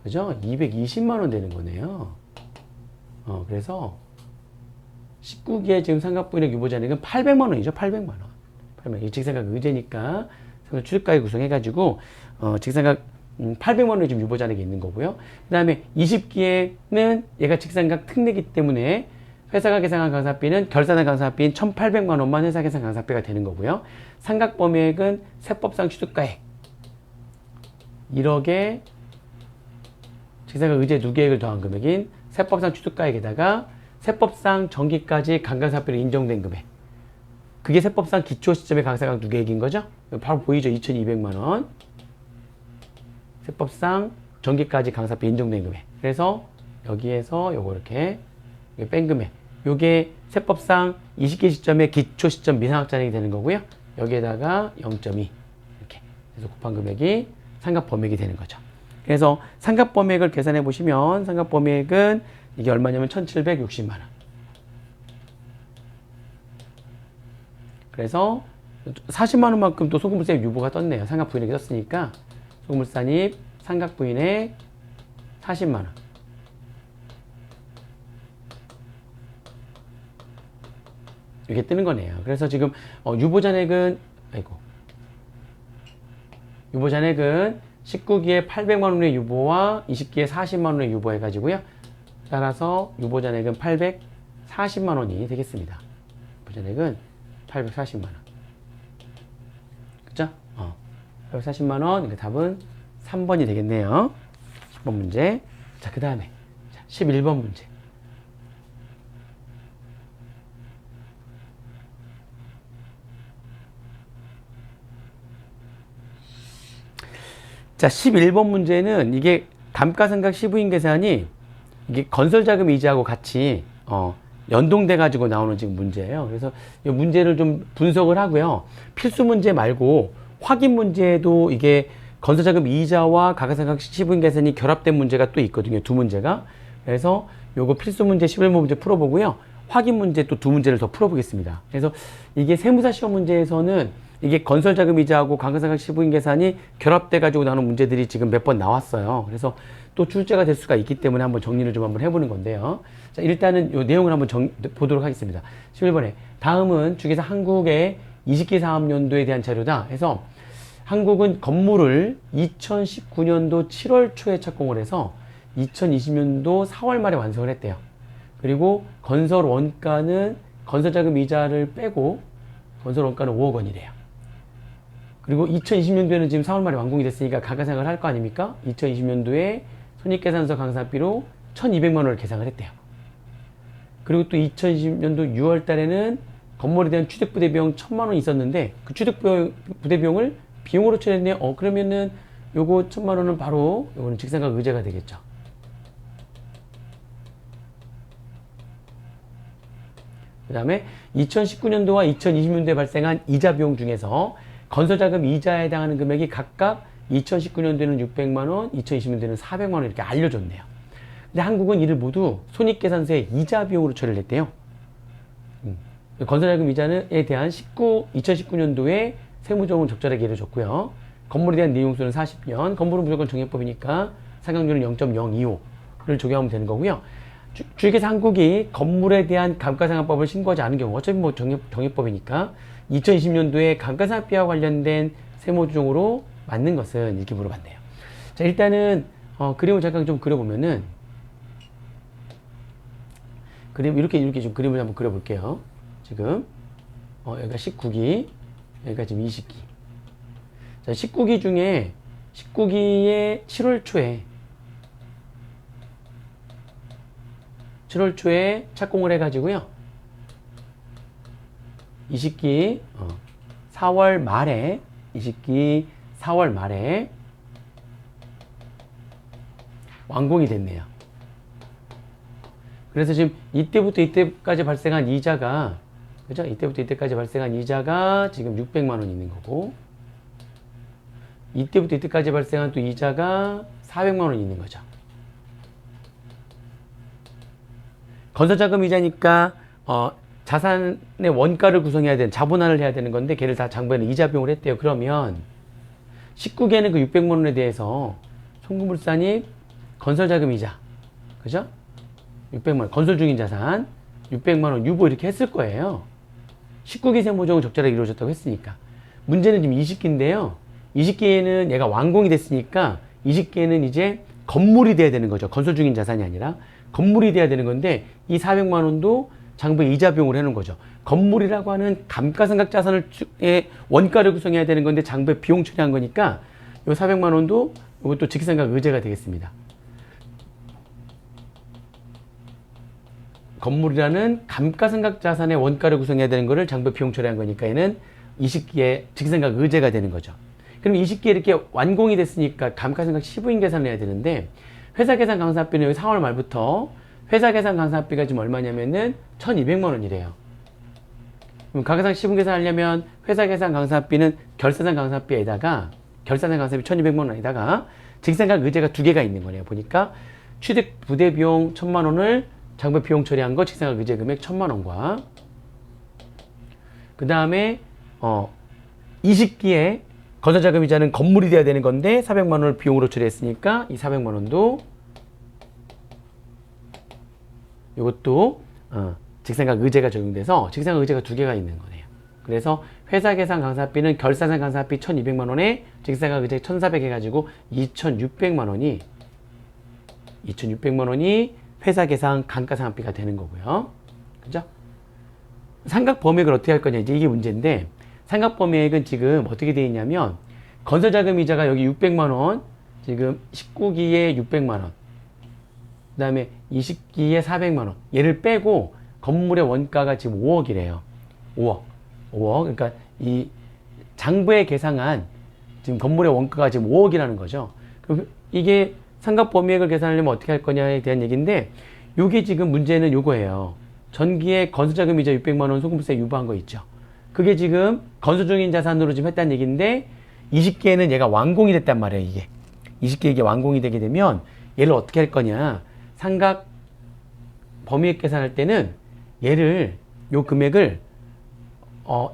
그죠? 220만 원 되는 거네요. 그래서 19기에 지금 상각부인액 유보잔액은 800만 원이죠. 800만 원. 800만 원. 직상각 의제니까 취득가액 구성해가지고 직상각 800만 원이 지금 유보잔액이 있는 거고요. 그 다음에 20기에는 얘가 직상각 특례이기 때문에 회사가 계산한 강사비는 결산한 강사비인 1,800만 원만 회사 계산 강사비가 되는 거고요. 상각범위액은 세법상 취득가액 1억에 직상각 의제 누계액을 더한 금액인 세법상 취득가액에다가 세법상 정기까지 강간사비로 인정된 금액. 그게 세법상 기초 시점의 강사각 누계액인 거죠. 바로 보이죠. 2,200만 원. 세법상 정기까지 강사비 인정된 금액. 그래서 여기에서 요거 이렇게 뺀 금액. 요게 세법상 20기 시점의 기초 시점 미상학잔액이 되는 거고요. 여기에다가 0.2 이렇게 해서 곱한 금액이 상각범액이 되는 거죠. 그래서 상각범액을 계산해 보시면 상각범액은 이게 얼마냐면 1,760만 원. 그래서 40만 원만큼 또 소금물세 유보가 떴네요. 상각부인액이 떴으니까 소금물산입 상각부인액 40만 원. 이게 뜨는 거네요. 그래서 지금 유보잔액은 유보잔액은 19기에 800만 원의 유보와 20기에 40만 원의 유보 해가지고요. 따라서 유보잔액은 840만 원이 되겠습니다. 유보잔액은 840만 원. 그죠? 840만 원. 그러니까 답은 3번이 되겠네요. 10번 문제. 자, 그 다음에 11번 문제. 자, 11번 문제는 이게 감가상각 시부인 계산이 이게 건설자금 이자하고 같이 연동돼 가지고 나오는 지금 문제예요. 그래서 이 문제를 좀 분석을 하고요. 필수 문제 말고 확인 문제도 이게 건설자금 이자와 감가상각 시부인 계산이 결합된 문제가 또 있거든요. 두 문제가. 그래서 요거 필수 문제 11번 문제 풀어보고요. 확인 문제 또 두 문제를 더 풀어보겠습니다. 그래서 이게 세무사 시험 문제에서는 이게 건설자금 이자하고 감가상각 시부인 계산이 결합돼 가지고 나오는 문제들이 지금 몇 번 나왔어요. 그래서 또 출제가 될 수가 있기 때문에 한번 정리를 좀 한번 해보는 건데요. 자, 일단은 요 내용을 한번 보도록 하겠습니다. 11번에 다음은 주계사 한국의 20기 사업연도에 대한 자료다 해서 한국은 건물을 2019년도 7월 초에 착공을 해서 2020년도 4월 말에 완성을 했대요. 그리고 건설 원가는 건설자금 이자를 빼고 건설 원가는 5억 원이래요. 그리고 2020년도에는 지금 4월 말에 완공이 됐으니까 감가상각을 할 거 아닙니까? 2020년도에 손익계산서 강사비로 1,200만 원을 계상을 했대요. 그리고 또 2020년도 6월 달에는 건물에 대한 취득부대비용 1,000만 원이 있었는데 그 취득부대비용을 비용으로 처리했네요. 그러면은 요거 1,000만 원은 바로 요거는 직상각 의제가 되겠죠. 그 다음에 2019년도와 2020년도에 발생한 이자 비용 중에서 건설자금 이자에 해당하는 금액이 각각 2019년도에는 600만 원, 2020년도에는 400만 원 이렇게 알려줬네요. 근데 한국은 이를 모두 손익계산서의 이자 비용으로 처리를 했대요. 건설자금 이자에 대한 2019년도에 세무조항은 적절하게 이루어졌고요. 건물에 대한 내용수는 40년, 건물은 무조건 정액법이니까 상각률은 0.025를 적용하면 되는 거고요. 주식회사 한국이 건물에 대한 감가상각법을 신고하지 않은 경우 어차피 뭐 정액법이니까 2020년도에 감가상각비와 관련된 세무조정으로 맞는 것은 이렇게 물어봤네요. 자, 일단은 그림을 잠깐 좀 그려보면은 이렇게 좀 그림을 한번 그려볼게요. 지금 여기가 19기, 여기가 지금 20기. 자, 19기 중에 19기의 7월 초에 착공을 해가지고요. 20기 4월 말에 20기 4월 말에 완공이 됐네요. 그래서 지금 이때부터 이때까지 발생한 이자가 그죠? 이때부터 이때까지 발생한 이자가 지금 600만 원 있는 거고 이때부터 이때까지 발생한 또 이자가 400만 원 있는 거죠. 건설자금 이자니까 자산의 원가를 구성해야 되는 자본화를 해야 되는 건데 걔를 다 장부에는 이자 비용을 했대요. 그러면 19개는 그 600만 원에 대해서 송금불산이 건설자금 이자 그죠? 600만 원 건설 중인 자산 600만 원 유보 이렇게 했을 거예요. 19기 세무조정은 적절하게 이루어졌다고 했으니까. 문제는 지금 20기인데요. 20기에는 얘가 완공이 됐으니까 20기에는 이제 건물이 돼야 되는 거죠. 건설 중인 자산이 아니라 건물이 돼야 되는 건데 이 400만 원도 장부에 이자 비용을 해놓은 거죠. 건물이라고 하는 감가상각 자산의 원가를 구성해야 되는 건데 장부에 비용 처리한 거니까 이 400만 원도 이것도 직상각 의제가 되겠습니다. 건물이라는 감가상각 자산의 원가를 구성해야 되는 거를 장부에 비용 처리한 거니까 얘는 20기에 직상각 의제가 되는 거죠. 그럼 20기에 이렇게 완공이 됐으니까 감가상각 시부인 계산을 해야 되는데 회사계산 강사비는 여기 4월 말부터 회사계산 강사비가 지금 얼마냐면은 1,200만 원이래요. 그럼 감가상각 시부인 계산 하려면 회사계산 강사비는 결사산 강사비에다가 결사산 강사비 1,200만 원에다가 직상각 의제가 두 개가 있는 거네요. 보니까 취득 부대 비용 1,000만 원을 장부 비용 처리한 거 직상각 의제 금액 1,000만 원과 그 다음에 20기에 건설자금 이자는 건물이 돼야 되는 건데 400만 원을 비용으로 처리했으니까 이 400만 원도 이것도 직상각 의제가 적용돼서 직상각 의제가 두 개가 있는 거네요. 그래서 회사계산 강사비는 결사산 강사비 1,200만 원에 직상각 의제 1,400 해가지고 2,600만 원이 회사계산 감가상각비가 되는 거고요. 그죠? 상각 범액을 어떻게 할 거냐 이제 이게 문제인데 상각 범액은 지금 어떻게 되어 있냐면 건설자금 이자가 여기 600만 원 지금 19기에 600만 원 그 다음에 20기에 400만 원 얘를 빼고 건물의 원가가 지금 5억이래요. 5억 그러니까 이 장부에 계상한 지금 건물의 원가가 지금 5억이라는 거죠. 그럼 이게 상각 범위액을 계산하려면 어떻게 할 거냐에 대한 얘기인데, 요게 지금 문제는 요거예요. 전기에 건설자금이자 600만 원 소금세 유보한 거 있죠. 그게 지금 건설 중인 자산으로 지금 했다는 얘기인데, 20개에는 얘가 완공이 됐단 말이에요, 이게. 20개 이게 완공이 되게 되면 얘를 어떻게 할 거냐. 상각 범위액 계산할 때는 얘를, 요 금액을,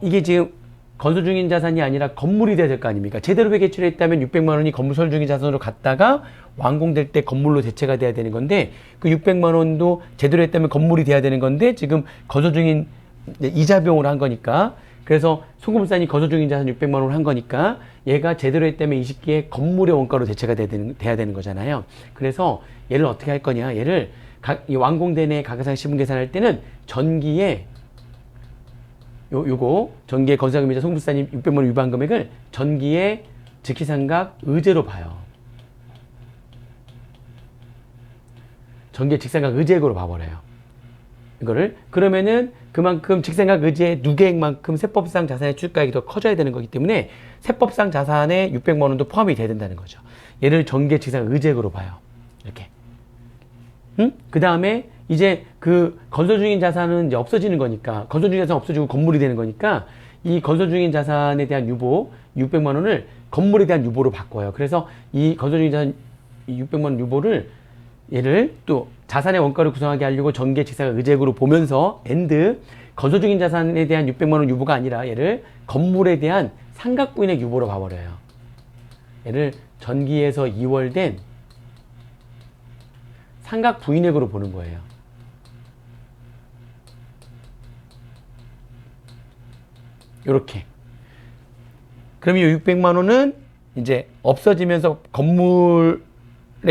이게 지금 건설 중인 자산이 아니라 건물이 돼야 될 거 아닙니까? 제대로 회계처리했다면 600만 원이 건설 중인 자산으로 갔다가 완공될 때 건물로 대체가 돼야 되는 건데, 그 600만 원도 제대로 했다면 건물이 돼야 되는 건데, 지금 건설 중인 이자 비용으로 한 거니까, 그래서 소금산이 건설 중인 자산 600만 원을 한 거니까 얘가 제대로 했다면 20개의 건물의 원가로 대체가 돼야 되는 거잖아요. 그래서 얘를 어떻게 할 거냐. 얘를 이 완공된 해 가계상 시분 계산할 때는 전기에 요거 전기의 건설자금이자 소금산이 600만 원 위반 금액을 전기의 직시상각 의제로 봐요. 전기의 직상각 의제액으로 봐버려요. 이거를. 그러면은 그만큼 직상각 의제의 누계액만큼 세법상 자산의 추입가액이 더 커져야 되는 거기 때문에 세법상 자산에 600만 원도 포함이 돼야 된다는 거죠. 얘를 전기의 직상각 의제액으로 봐요. 이렇게. 그 다음에 이제 그 건설 중인 자산은 이제 없어지는 거니까, 건설 중인 자산 없어지고 건물이 되는 거니까, 이 건설 중인 자산에 대한 유보 600만 원을 건물에 대한 유보로 바꿔요. 그래서 이 건설 중인 자산 600만 원 유보를 얘를 또 자산의 원가를 구성하게 하려고 전기의 직상각 의제액으로 보면서 건설 중인 자산에 대한 600만 원 유보가 아니라 얘를 건물에 대한 상각부인액 유보로 봐버려요. 얘를 전기에서 이월된 상각 부인액으로 보는 거예요. 요렇게. 그럼 이 600만 원은 이제 없어지면서 건물에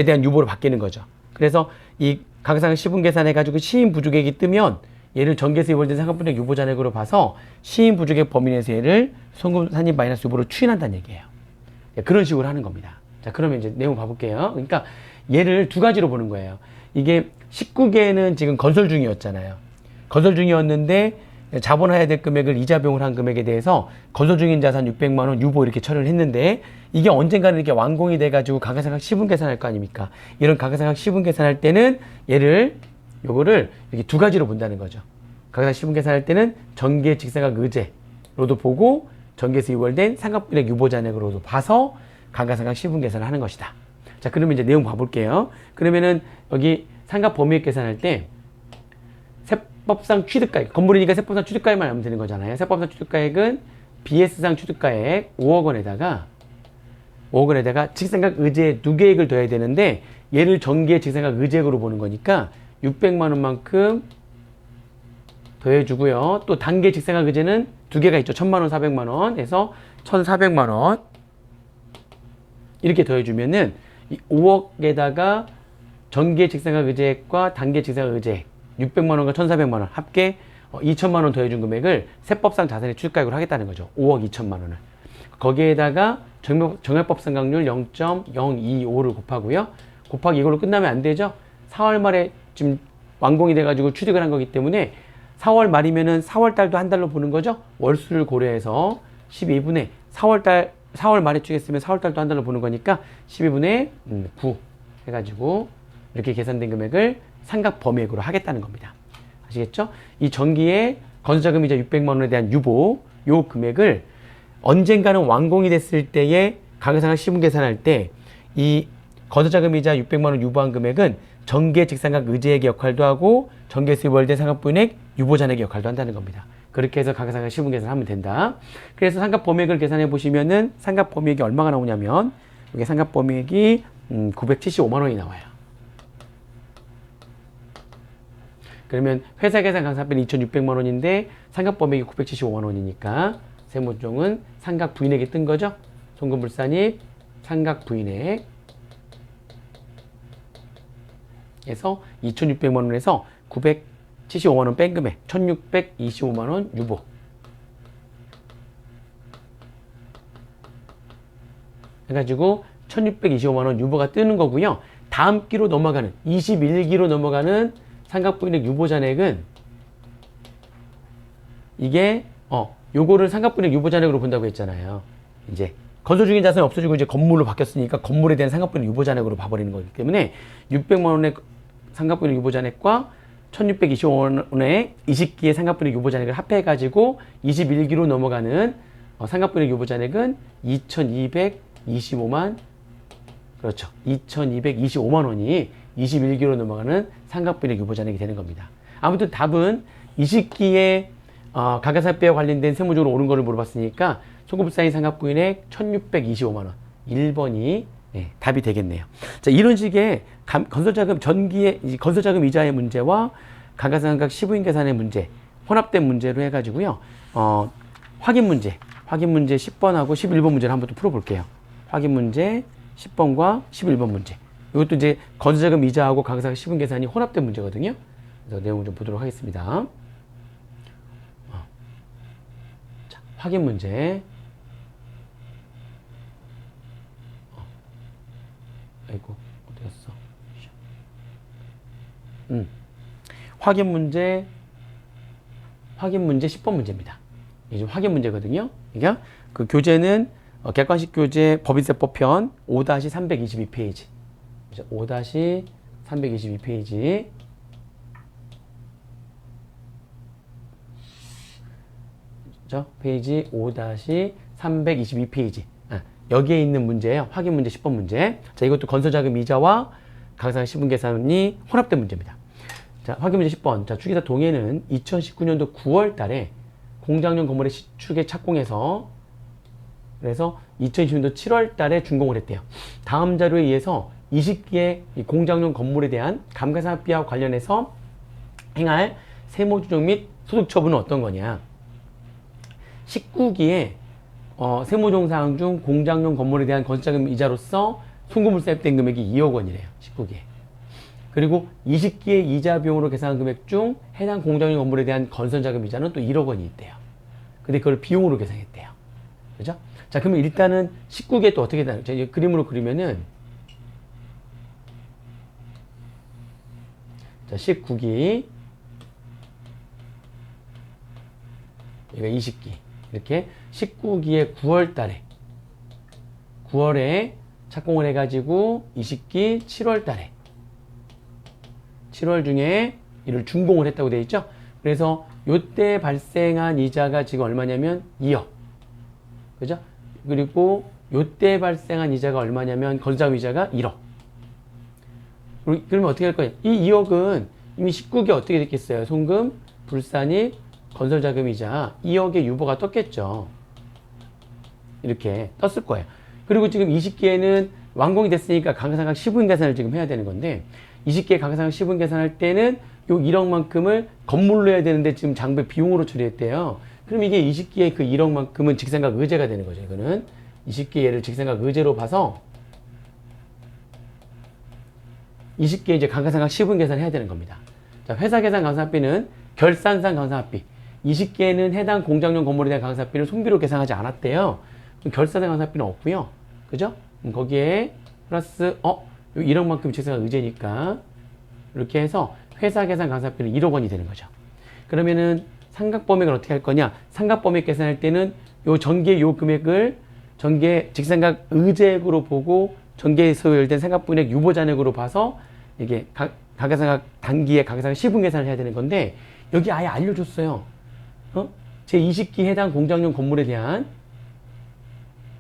대한 유보로 바뀌는 거죠. 그래서 이 가계상각 시분 계산해가지고 시인 부족액이 뜨면 얘를 전기에서 이월된 상각부인액 유보 잔액으로 봐서 시인 부족액 범위 내에서 얘를 송금 산입 마이너스 유보로 추인한다는 얘기예요. 그런 식으로 하는 겁니다. 자, 그러면 이제 내용 봐볼게요. 그러니까 얘를 두 가지로 보는 거예요. 이게 19개는 지금 건설 중이었잖아요. 건설 중이었는데 자본해야 될 금액을 이자 비용을 한 금액에 대해서 건설 중인 자산 600만 원 유보 이렇게 처리를 했는데, 이게 언젠가는 이렇게 완공이 돼가지고 가계상각 시분 계산할 거 아닙니까? 이런 가계상각 시분 계산할 때는 요거를 이렇게 두 가지로 본다는 거죠. 가계상각 시분 계산할 때는 전기의 직상각 의제로도 보고 전기에서 이월된 상각부인액 유보 잔액으로도 봐서 가계상각 시분 계산을 하는 것이다. 자, 그러면 이제 내용 봐볼게요. 그러면은 여기 상각 범위액 계산할 때 세법상 취득가액, 건물이니까 세법상 취득가액만 알면 되는 거잖아요. 세법상 취득가액은 BS상 취득가액 5억 원에다가 직상각 의제 누계액을 더해야 되는데, 얘를 전기의 직상각 의제액으로 보는 거니까 600만 원만큼 더해주고요. 또 단계 직상각 의제는 두 개가 있죠. 1000만 원, 400만 원 해서 1400만 원 이렇게 더해주면은 이 5억에다가 전기의 직상각 의제액과 단계 직상각 의제액 600만 원과 1400만 원 합계 2천만 원 더해준 금액을 세법상 자산의 취득가액으로 하겠다는 거죠. 5억 2천만 원을. 거기에다가 정액법 상각률 0.025를 곱하고요. 곱하기 이걸로 끝나면 안 되죠. 4월 말에 지금 완공이 돼가지고 취득을 한 거기 때문에 4월 말이면은 4월 달도 한 달로 보는 거죠. 월수를 고려해서 12분의 4월 말에 취득했으면 4월 달도 한 달로 보는 거니까 12분의 9 해가지고 이렇게 계산된 금액을 상각 범위액으로 하겠다는 겁니다. 아시겠죠? 이 전기의 건설자금이자 600만 원에 대한 유보, 요 금액을 언젠가는 완공이 됐을 때에 가계상각 시분 계산할 때 이 건설자금이자 600만 원 유보한 금액은 전기의 직상각 의제액의 역할도 하고 전기에서 이월된 상각부인액 유보 잔액의 역할도 한다는 겁니다. 그렇게 해서 가계상각 시분 계산하면 된다. 그래서 상각 범위액을 계산해 보시면은 상각 범위액이 얼마가 나오냐면, 이게 상각 범위액이 975만 원이 나와요. 그러면 회사 계산 강사비는 2,600만 원인데 상각 범위액이 975만 원이니까 세무조정은 상각 부인액이 뜬 거죠. 송금불산입 상각 부인액 에서 2,600만 원에서 975만 원 뺀 금액 1,625만 원 유보. 해가지고 1,625만 원 유보가 뜨는 거고요. 다음 기로 넘어가는 21기로 넘어가는 상각부인액 유보 잔액은 이게 요거를 상각부인액 유보 잔액으로 본다고 했잖아요. 이제 건설 중인 자산이 없어지고 이제 건물로 바뀌었으니까 건물에 대한 상각분의 유보잔액으로 봐버리는 거기 때문에 600만 원의 상각분의 유보잔액과 1625만 원의 20기의 상각분의 유보잔액을 합해가지고 21기로 넘어가는 상각분의 유보잔액은 2225만, 그렇죠. 2225만 원이 21기로 넘어가는 상각분의 유보잔액이 되는 겁니다. 아무튼 답은 20기의 가가사비와 관련된 세무적으로 옳은 거를 물어봤으니까 송금불상인 상각부인액 1625만 원 1번이 답이 되겠네요. 자, 이런 식의 건설자금 전기의 건설자금 이자의 문제와 가가상각 시부인 계산의 문제 혼합된 문제로 해가지고요. 확인 문제 10번하고 11번 문제를 한번 또 풀어볼게요. 확인 문제 10번과 11번 문제. 이것도 이제 건설자금 이자하고 가가상각 시부인 계산이 혼합된 문제거든요. 그래서 내용을 좀 보도록 하겠습니다. 자, 확인 문제. 아이고, 어디 갔어? 확인 문제 10번 문제입니다. 이게 좀 확인 문제거든요. 그러니까 그 교재는 객관식 교재 법인세법 편 5-322페이지. 5-322페이지. 페이지 5-322페이지. 여기에 있는 문제예요. 확인 문제 10번 문제. 자, 이것도 건설자금 이자와 가가상각 시분계산이 혼합된 문제입니다. 자, 확인 문제 10번. 자, 주기사 동해는 2019년도 9월 달에 공장용 건물의 시축에 착공해서 그래서 2020년도 7월 달에 준공을 했대요. 다음 자료에 의해서 20기의 공장용 건물에 대한 감가상각비와 관련해서 행할 세무조정 및 소득 처분은 어떤 거냐. 19기에 세무조정사항 중 공장용 건물에 대한 건설자금 이자로서 송금물세입된 금액이 2억 원이래요. 19기에. 그리고 20기의 이자 비용으로 계산한 금액 중 해당 공장용 건물에 대한 건설자금 이자는 또 1억 원이 있대요. 근데 그걸 비용으로 계산했대요. 그죠? 자, 그러면 일단은 19기에 또 어떻게 되나? 제가 그림으로 그리면은 자, 19기 여기가 20기. 이렇게 19기에 9월 달에 9월에 착공을 해가지고 20기 7월 달에 7월 중에 이를 준공을 했다고 되어 있죠. 그래서 요때 발생한 이자가 지금 얼마냐면 2억. 그죠? 그리고 요때 발생한 이자가 얼마냐면 건설자금 이자가 1억. 그러면 어떻게 할 거예요? 이 2억은 이미 19기에 어떻게 됐겠어요? 송금, 불산입, 건설자금이자 2억의 유보가 떴겠죠. 이렇게 떴을 거예요. 그리고 지금 20기에는 완공이 됐으니까 가가상각 시부인 계산을 지금 해야 되는 건데 20기에 가가상각 시부인 계산할 때는 요 1억만큼을 건물로 해야 되는데 지금 장부 비용으로 처리했대요. 그럼 이게 20기에 그 1억만큼은 직생각 의제가 되는 거죠. 이거는 20기 얘를 직생각 의제로 봐서 20기에 이제 가가상각 시부인 계산을 해야 되는 겁니다. 자, 회사 계산 가가상각비는 결산상 가가상각비. 20개는 해당 공장용 건물에 대한 가가상각비를 손비로 계산하지 않았대요. 그럼 결산상 가가상각비는 없고요. 그죠? 거기에 플러스 요 1억만큼 직생각 의제니까 이렇게 해서 회사 계산 가가상각비는 1억 원이 되는 거죠. 그러면은 상각범액을 어떻게 할 거냐? 상각범액 계산할 때는 요 전개 요 금액을 전개 직생각 의제액으로 보고 전개에서 소요된 상각분액 유보잔액으로 봐서 이게 가가상각 단기에 가가상각 시분 계산을 해야 되는 건데 여기 아예 알려줬어요. 제20기 해당 공장용 건물에 대한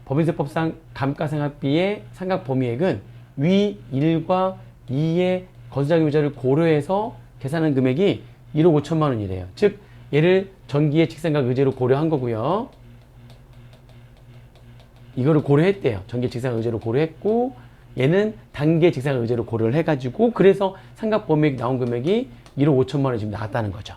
법인세법상 감가상각비의 상각 범위액은 위 1과 2의 건설자금 이자를 고려해서 계산한 금액이 1억 5천만 원이래요. 즉 얘를 전기의 직생각 의제로 고려한 거고요. 이거를 고려했대요. 전기 직생각 의제로 고려했고 얘는 단기 직생각 의제로 고려를 해가지고 그래서 상각 범위액 나온 금액이 1억 5천만 원이 지금 나왔다는 거죠.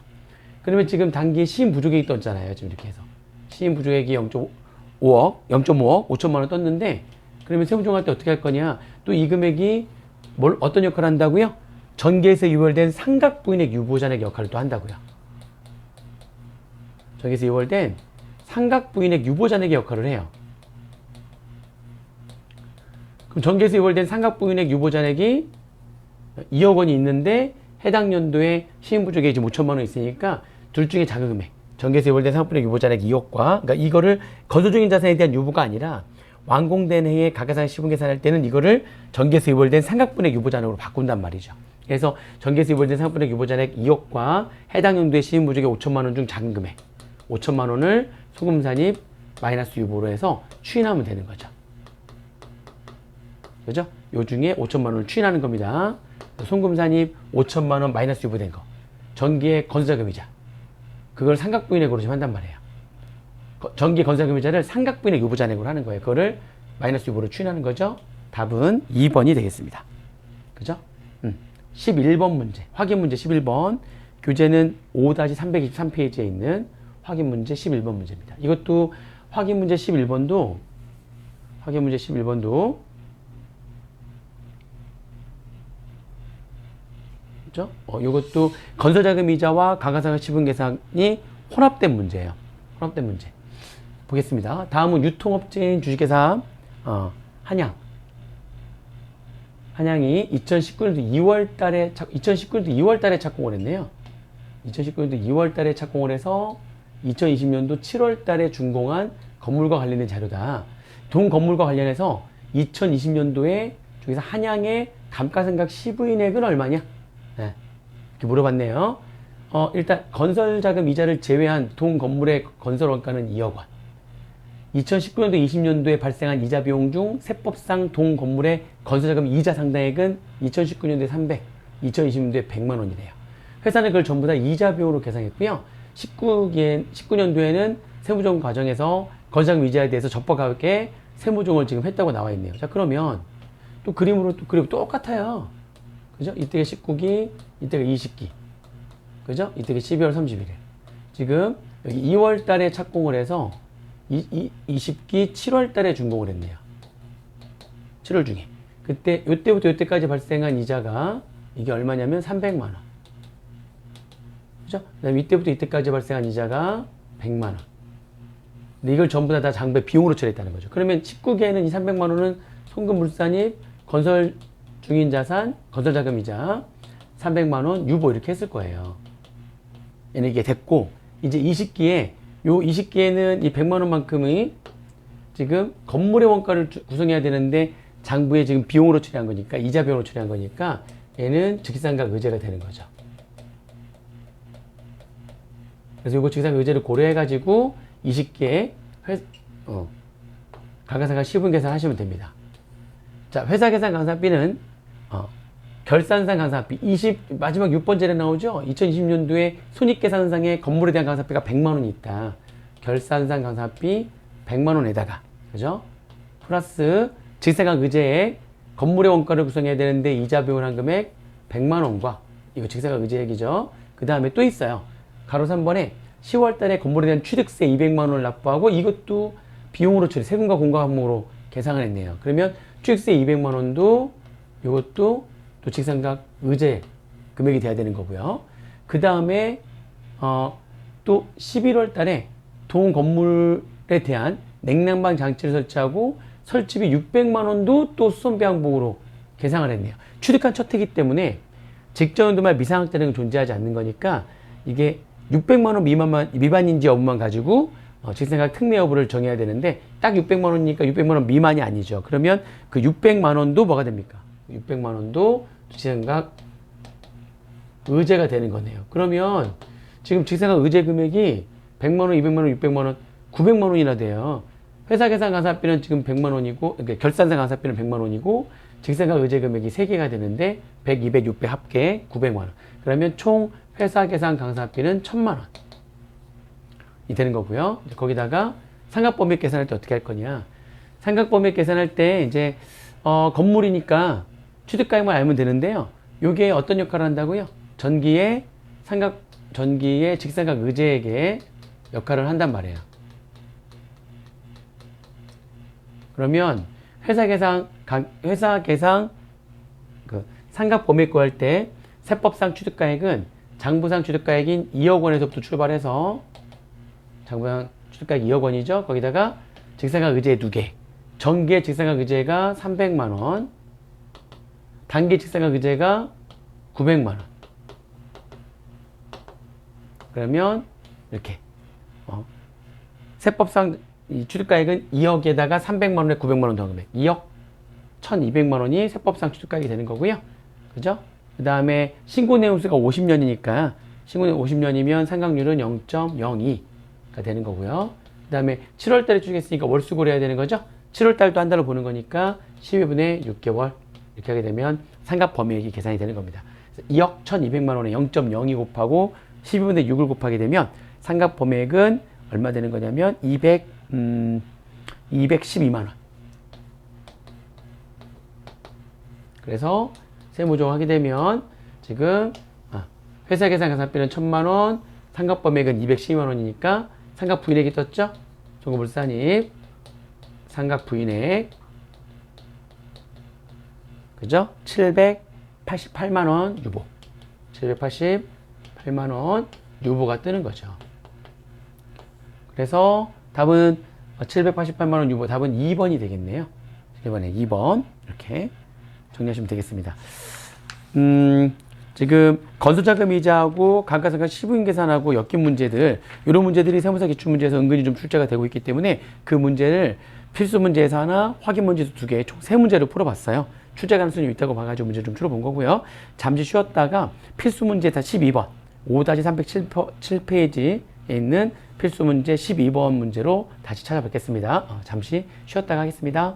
그러면 지금 단기에 시인 부족액이 떴잖아요. 지금 이렇게 해서. 시인 부족액이 0.5억, 5천만 원 떴는데, 그러면 세무조정할 때 어떻게 할 거냐? 또 이 금액이 어떤 역할을 한다고요? 전개에서 유월된 상각부인액 유보잔액 역할을 또 한다고요. 전개에서 유월된 상각부인액 유보잔액의 역할을 해요. 그럼 전개에서 유월된 상각부인액 유보잔액이 2억 원이 있는데, 해당 연도에 시인 부족액이 지금 5천만 원 있으니까 둘 중에 자금 금액 전개에서 유월된 상각분액 유보잔액 2억과 그러니까 이거를 건설 중인 자산에 대한 유보가 아니라 완공된 해에 가계상 시분 계산할 때는 이거를 전개수 유보된 삼각분액 유보잔액으로 바꾼단 말이죠. 그래서 전개수 유보된 삼각분액 유보잔액 2억과 해당 연도의 시인부족액 5천만 원 중 작은 금액 5천만 원을 소금산입 마이너스 유보로 해서 추인하면 되는 거죠. 그죠? 요 중에 5천만 원을 추인하는 겁니다. 소금산입 5천만 원 마이너스 유보된 거. 전기의 건설자금이자. 그걸 삼각부인액으로 지금 한단 말이에요. 전기 건설자금이자를 삼각부인액 유보잔액으로 하는 거예요. 그거를 마이너스 유보로 추인하는 거죠. 답은 2번이 되겠습니다. 그죠? 11번 문제. 확인 문제 11번. 교재는 5-323페이지에 있는 확인 문제 11번 문제입니다. 이것도 확인 문제 11번도 그죠? 이것도 건설자금 이자와 가가상각 시분 계산이 혼합된 문제예요. 혼합된 문제. 보겠습니다. 다음은 유통업체인 주식회사 한양이 2019년도 2월 달에 착공을 했네요. 2019년도 2월 달에 착공을 해서 2020년도 7월 달에 준공한 건물과 관련된 자료다. 동 건물과 관련해서 2020년도에 저기서 한양의 감가상각 시부인액은 얼마냐? 네, 이렇게 물어봤네요. 일단 건설자금 이자를 제외한 동 건물의 건설 원가는 2억 원. 2019년도 20년도에 발생한 이자 비용 중 세법상 동 건물의 건설자금 이자 상당액은 2019년도에 300, 2020년도에 100만 원이래요. 회사는 그걸 전부 다 이자 비용으로 계산했고요. 19년도에는 세무조정 과정에서 건설자금 이자에 대해서 적법하게 세무조정을 지금 했다고 나와 있네요. 자, 그러면 또 그림으로 그리고 똑같아요. 그죠? 이때가 19기, 이때가 20기. 그죠? 이때가 12월 31일. 지금 여기 2월 달에 착공을 해서 20기 7월 달에 준공을 했네요. 7월 중에. 그때, 요때부터 요때까지 발생한 이자가 이게 얼마냐면 300만 원. 그죠? 그 다음에 이때부터 이때까지 발생한 이자가 100만 원. 근데 이걸 전부 다 장부에 비용으로 처리했다는 거죠. 그러면 19기에는 이 300만 원은 송금물산입, 건설 중인 자산, 건설자금이자 300만 원 유보 이렇게 했을 거예요. 얘는 이게 됐고, 이제 20기에 요 20기에는 이 100만 원만큼의 지금 건물의 원가를 구성해야 되는데 장부에 지금 비용으로 처리한 거니까, 이자 비용으로 처리한 거니까 얘는 직상각 의제가 되는 거죠. 그래서 이거 직상각 의제를 고려해가지고 20기에 가가상각 시분 계산 하시면 됩니다. 자, 회사 계산 강사비는 결산상 강사비 마지막 6번째에 나오죠. 2020년도에 손익계산상에 건물에 대한 강사비가 100만 원이 있다. 결산상 강사비 100만 원에다가 그죠? 플러스 직상각 의제액 건물의 원가를 구성해야 되는데 이자 비용을 한 금액 100만 원과 이거 직상각 의제액이죠. 그 다음에 또 있어요. 가로 3번에 10월 달에 건물에 대한 취득세 200만 원을 납부하고 이것도 비용으로 처리, 세금과 공과 항목으로 계상을 했네요. 그러면 취득세 200만 원도 이것도 또 직상각 의제 금액이 돼야 되는 거고요. 그 다음에 또 11월 달에 동 건물에 대한 냉난방 장치를 설치하고 설치비 600만 원도 또 수선비 항목으로 계상을 했네요. 취득한 첫 해기 때문에 직전연도 말 미상학자는 존재하지 않는 거니까 이게 600만 원 미만인지 여부만 가지고 직상각 특례 여부를 정해야 되는데 딱 600만 원이니까 600만 원 미만이 아니죠. 그러면 그 600만 원도 뭐가 됩니까? 600만 원도 직상각 의제가 되는 거네요. 그러면 지금 직상각 의제 금액이 100만 원, 200만 원, 600만 원, 900만 원이나 돼요. 회사 계산 강사비는 지금 100만 원이고, 그러니까 결산상 강사비는 100만 원이고, 직상각 의제 금액이 3개가 되는데 100, 200, 600 합계 900만 원. 그러면 총 회사 계산 강사비는 1000만 원. 이 되는 거고요. 거기다가 상각범위 계산할 때 어떻게 할 거냐? 상각범위 계산할 때 이제 건물이니까 취득가액만 알면 되는데요. 요게 어떤 역할을 한다고요? 전기의 직상각 의제액의 역할을 한단 말이에요. 그러면 회사 계상 그 상각 범위 구할 때 세법상 취득가액은 장부상 취득가액인 2억 원에서부터 출발해서 장부상 취득가액 2억 원이죠. 거기다가 직상각 의제 2개. 전기의 직상각 의제가 300만 원. 단기 직상각 의제가 900만 원. 그러면 이렇게 세법상 이 취득가액은 2억에다가 300만 원에 900만 원 더한 금액. 2억 1,200만 원이 세법상 취득가액이 되는 거고요. 그죠? 그 다음에 신고 내용수가 50년이니까 신고 내용 50년이면 상각률은 0.02가 되는 거고요. 그 다음에 7월 달에 취득했으니까 월수고를 해야 되는 거죠. 7월 달도 한 달을 보는 거니까 12분의 6개월 이렇게 하게 되면 상각 범위액이 계산이 되는 겁니다. 2억 1,200만 원에 0.02 곱하고 12분의 6을 곱하게 되면 상각 범위액은 얼마 되는 거냐면 212만 원. 그래서 세무조정 하게 되면 지금 회사 계산 가산비는 1,000만 원, 상각 범위액은 212만 원이니까 상각 부인액이 떴죠? 종합불산입 상각 부인액 그죠? 788만 원 유보. 788만 원 유보가 뜨는 거죠. 그래서 답은 788만 원 유보, 답은 2번이 되겠네요. 1번에 2번 이렇게 정리하시면 되겠습니다. 지금 건설자금 이자하고 감가상각 시부인 계산하고 엮인 문제들, 이런 문제들이 세무사 기출문제에서 은근히 좀 출제가 되고 있기 때문에 그 문제를 필수 문제에서 하나, 확인 문제에서 2개, 총 3문제를 풀어봤어요. 출제 가능성이 있다고 봐가지고 문제 좀 풀어본 거고요. 잠시 쉬었다가 필수 문제 다 12번, 5-307페이지에 있는 필수 문제 12번 문제로 다시 찾아뵙겠습니다. 잠시 쉬었다가 하겠습니다.